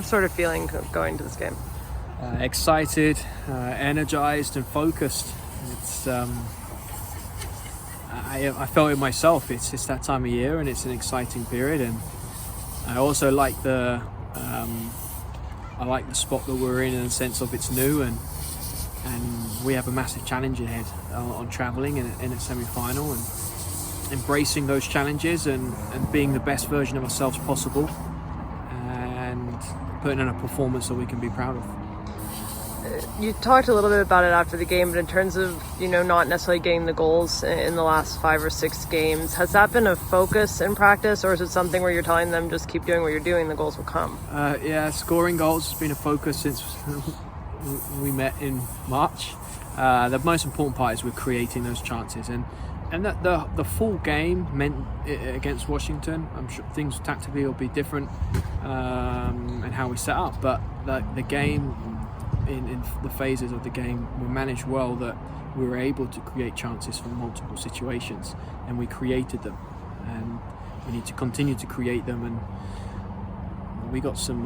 Sort of feeling going to this game? Excited, energized and focused. It's I felt it myself. It's that time of year and it's an exciting period, and I also like the spot that we're in the sense of it's new, and we have a massive challenge ahead on travelling in a semi-final, and embracing those challenges and being the best version of ourselves possible, and putting in a performance that we can be proud of. You talked a little bit about it after the game, but in terms of, not necessarily getting the goals in the last 5 or 6 games, has that been a focus in practice, or is it something where you're telling them just keep doing what you're doing, the goals will come? Scoring goals has been a focus since we met in March. The most important part is we're creating those chances, and that the full game meant against Washington, I'm sure things tactically will be different and how we set up, but the game in the phases of the game were managed well, that we were able to create chances from multiple situations, and we created them, and we need to continue to create them, and we got some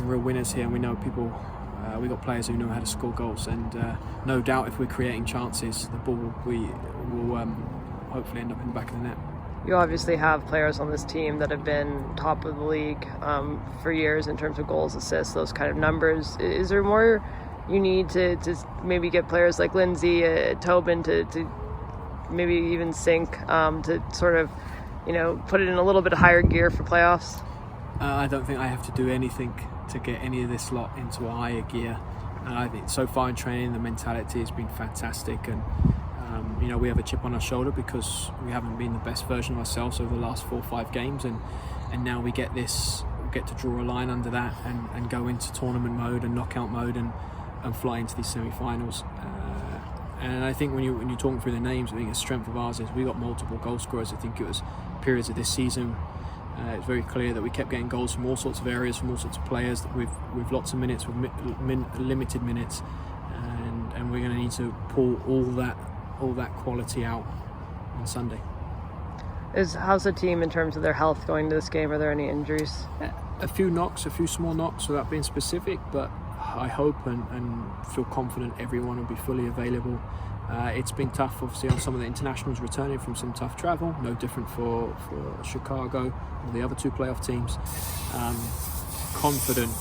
real winners here, and we know people. We got players who know how to score goals, and no doubt if we're creating chances, the ball will hopefully end up in the back of the net. You obviously have players on this team that have been top of the league for years in terms of goals, assists, those kind of numbers. Is there more you need to maybe get players like Lindsay, Tobin to maybe even Sink to sort of, put it in a little bit higher gear for playoffs? I don't think I have to do anything to get any of this lot into a higher gear. I think so far in training the mentality has been fantastic, and we have a chip on our shoulder because we haven't been the best version of ourselves over the last 4 or 5 games, and now we get to draw a line under that and go into tournament mode and knockout mode and fly into these semi-finals. And I think when you're talking through the names, I think a strength of ours is we got multiple goal scorers. I think it was periods of this season. It's very clear that we kept getting goals from all sorts of areas, from all sorts of players, that with lots of minutes, with limited minutes, and we're going to need to pull all that quality out on Sunday. How's the team in terms of their health going to this game? Are there any injuries? A few small knocks, without being specific, but I hope and feel confident everyone will be fully available. It's been tough, obviously, on some of the internationals returning from some tough travel. No different for Chicago or the other 2 playoff teams. Confident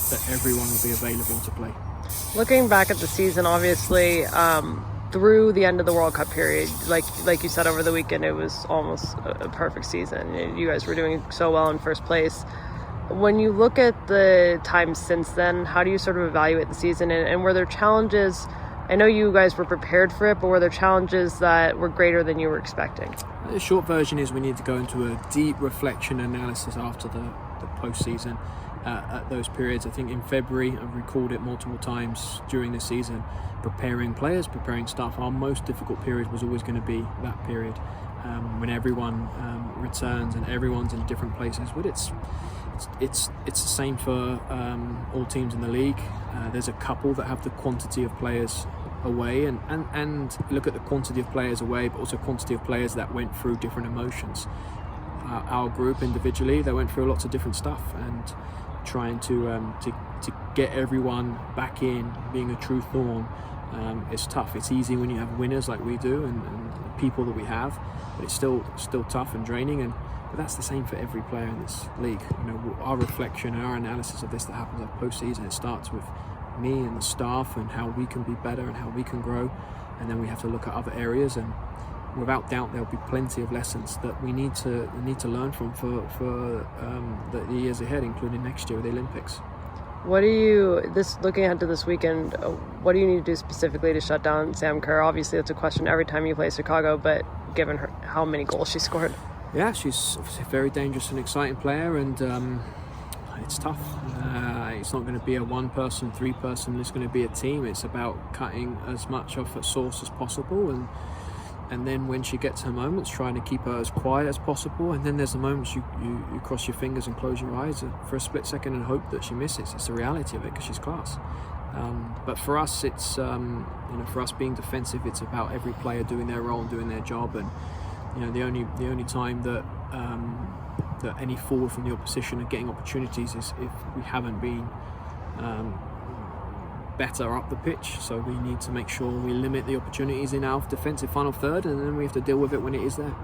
that everyone will be available to play. Looking back at the season, obviously, through the end of the World Cup period, like you said over the weekend, it was almost a perfect season. You guys were doing so well in first place. When you look at the time since then, how do you sort of evaluate the season, and were there challenges? I know you guys were prepared for it, but were there challenges that were greater than you were expecting? The short version is we need to go into a deep reflection analysis after the postseason at those periods. I think in February, I've recalled it multiple times during the season, preparing players, preparing staff. Our most difficult period was always going to be that period when everyone returns and everyone's in different places. But it's the same for all teams in the league. There's a couple that have the quantity of players away, and look at the quantity of players away, but also quantity of players that went through different emotions. Our group individually, they went through lots of different stuff, and trying to get everyone back in being a true Thorn is tough. It's easy when you have winners like we do and the people that we have, but it's still tough and draining. But that's the same for every player in this league. Our reflection and our analysis of this that happens at postseason, it starts with me and the staff and how we can be better and how we can grow, and then we have to look at other areas, and without doubt there'll be plenty of lessons that we need to learn from for the years ahead, including next year with the Olympics. Looking ahead to this weekend, what do you need to do specifically to shut down Sam Kerr? Obviously that's a question every time you play Chicago, but given how many goals she scored. Yeah, she's obviously a very dangerous and exciting player, and it's tough. It's not going to be a 1-person, 3-person. It's going to be a team. It's about cutting as much off at source as possible, and then when she gets her moments, trying to keep her as quiet as possible. And then there's the moments you cross your fingers and close your eyes for a split second and hope that she misses. It's the reality of it because she's class. But for us, it's for us being defensive, it's about every player doing their role and doing their job. And the only time that that any forward from the opposition are getting opportunities is if we haven't been better up the pitch. So we need to make sure we limit the opportunities in our defensive final third, and then we have to deal with it when it is there.